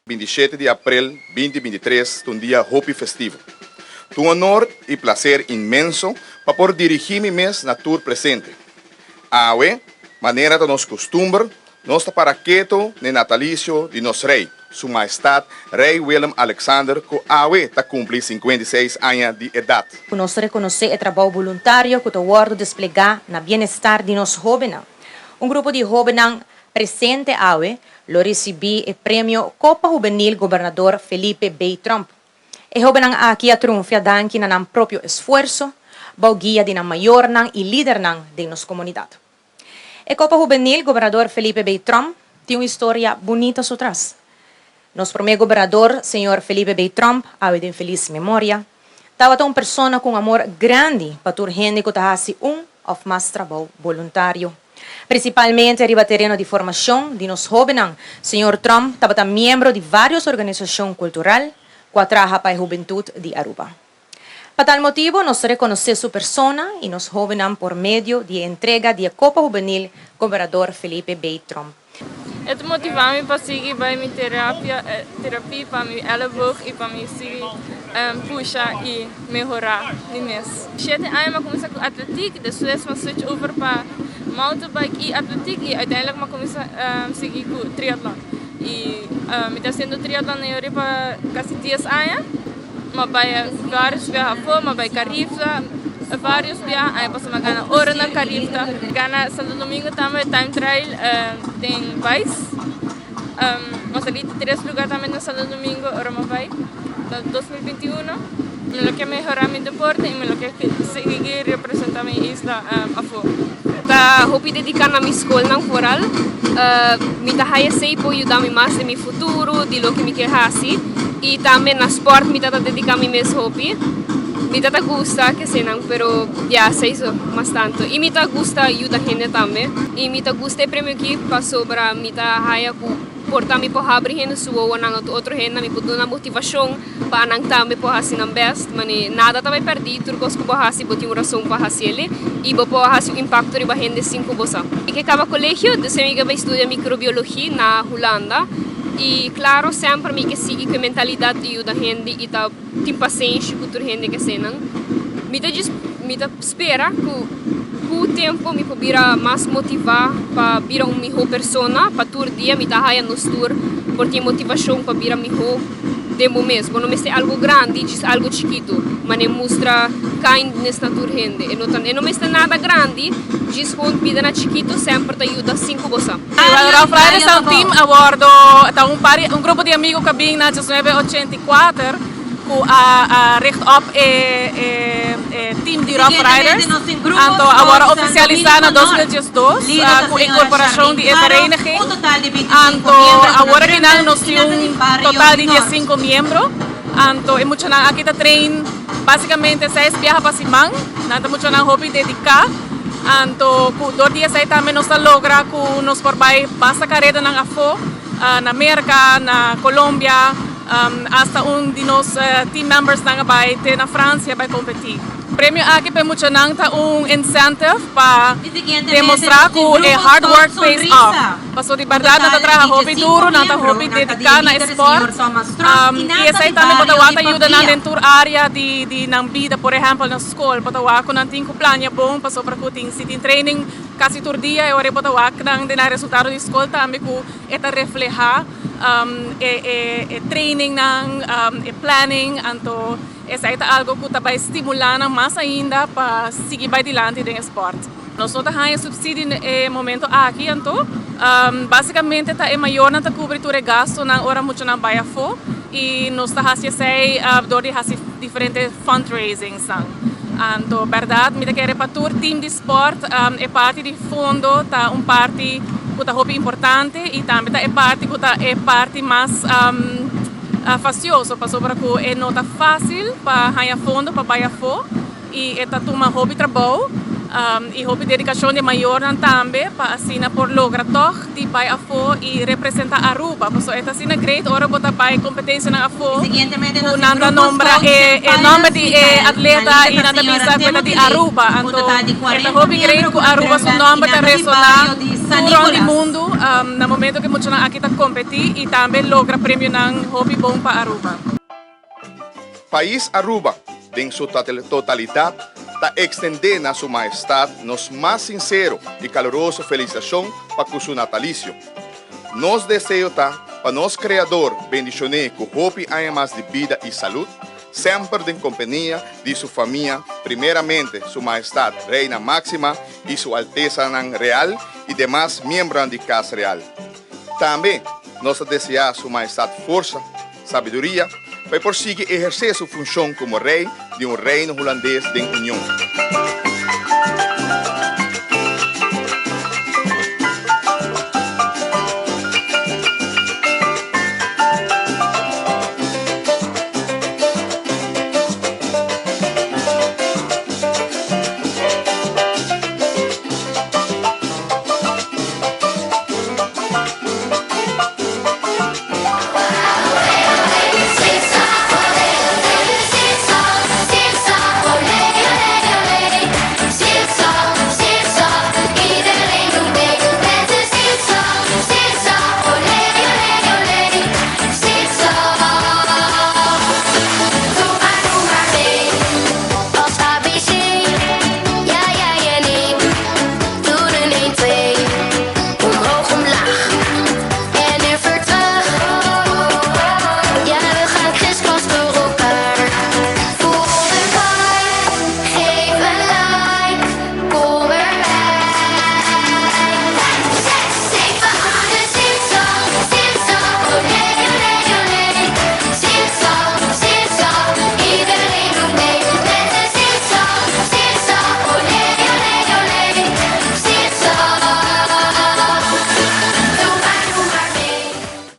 27 de abril 2023, um dia hopi festivo. Um honor e prazer imenso para poder dirigir mi mês na tour presente. Awe, maneira de nos costume, nós está para quieto no natalício de nosso rei, Sua Majestade Rei Willem Alexander, que awe está cumprir 56 anos de idade. Nós reconhecer o trabalho voluntário que o guardo desplegar na bem-estar de nos jovens. Grupo de jovens presente awe lo recebi o prêmio Copa Juvenil Governador Felipe B. Trump. E jovens aqui a triunfar danke na próprio esforço, guia de na maior e líder de nossa comunidade. E Copa Juvenil Governador Felipe B. Trump tem uma história bonita atrás. Nosso primeiro governador, senhor Felipe B. Trump, ave de feliz memória, estava uma pessoa com amor grande para toda gente que fazia ou mais trabalho voluntário. Principalmente no terreno de formação de nos jovens, senhor Trump estava membro de várias organizações culturais que trabalham para a juventude de Aruba. Por tal motivo, nós reconhecemos sua pessoa e nos jovens por meio de entrega de Copa Juvenil Governador Felipe B. Trump. Het motiveert me para seguir bij mijn terapia para mijn elleboog e para me seguir puxar e melhorar de mês. Chete aí eu comecei com atletismo, depois eu switch over para mountainbike e atletismo e uiteindelijk eu comecei a seguir com triatlon. E eu estou fazendo triatlon na Europa quase 10 anos, mas vai vários viagens fora, mas vai Carifta, vários viagens, aí passo uma gana hora na Carifta, gana Santo Domingo também time trial tem Vice. Nós ali 3 lugares também na Santo Domingo, agora vai 2021. Me quero melhorar meu deporte e me quero seguir representar minha isla a fora. Tá hopi dedicar na minha escola na foral, me tá haya sei po ajudar me mais de meu futuro, de lo que me quer fazer e também na sport me tá dedicar me mes hopi. Me tá gusta que senang pero ya sei isso bastante e me tá gusta ajudar gente também e me tá gusta o prêmio que passou para me tá haya portar me por abrir gente sua nang outro gente me puto na motivação para nang também por fazer na best mani nada tá vai perder tudo que por fazer botar uma razão para fazer ele e por fazer um impacto riba gente 5 bosa e que acaba colégio de semega vai estudar microbiologia na Holanda e claro sempre me que sigue com mentalidade de ajudar gente e tá tem paciência com outra gente que senang me tá espera que com o tempo me poderá mais motivar para virar uma melhor pessoa para todo dia me tá haya nos tour porque motivação para virar melhor demo mesmo não é algo grande diz algo chiquito mas mostra kindness na toda gente e não é nada grande diz quando vida na chiquito sempre te ajuda 5 você Rough Riders é team a bordo grupo de amigos que vem na 1984 a richt op team de Rough Riders. Anto agora oficializado na 2012 com a incorporação de vereniging. Anto agora que nós temos total de 15 membros. Anto e muito na aqui tá trein basicamente 6 viaja para Simão. Nada muito na hobby dedicar. Anto com 2 dias aí também nós logra com nos por vai basta carreira na AFO na América, na Colômbia. Hasta de nos team members na vai ter na França vai competir. Prêmio aqui para muito nang ta incentive para demonstrar que o hard work pays off. Passou de verdade na trabalho hobby duro, na hobby dedicar na esporte. E essa aí também pode ajuda na dentro área de na vida, por exemplo, na escola, pode que não tem plano bom, passou para que tem sit training quase todo dia e ora pode que não tem resultado de escola também que eta refleja training nang planning anto essa é algo que vai estimular mais ainda para seguir adiante no esporte. Nós não temos subsídio no momento aqui, então basicamente é maior na cobertura de gasto na hora muito na baia fo e nós estamos fazendo diferentes fundraising. Então, verdade, me quero para o time de esporte é parte de fundo, tá parte que é hobby importante e também é parte que é parte mais facioso, passou para que é nota fácil para ganhar fundo para baia fo e é uma hobby trabalho e hobby dedicação de maior também para assim por lograr toch de baia fo e representar Aruba, porque é assim great hora botar baia competência na fo o nanda nombra é nome de atleta e nanda bisa coisa de Aruba, então é hobby great que Aruba seu nome está ressonar todo o mundo na momento que mucho na akita competi e também logra prêmio ng Hobby Bom para Aruba. País Aruba, em sua totalidade, está extendendo a sua majestade nos mais sincero e caloroso felicitação para o seu natalício. Nos desejo para nosso Criador bendicionar com hobby mais de vida e saúde, sempre em companhia de sua família, primeiramente sua majestade Reina Máxima e sua Alteza Real e demais membros da Casa Real. Também nós desejamos sua majestade força, sabedoria, para prosseguir exercer sua função como rei de um reino holandês de união.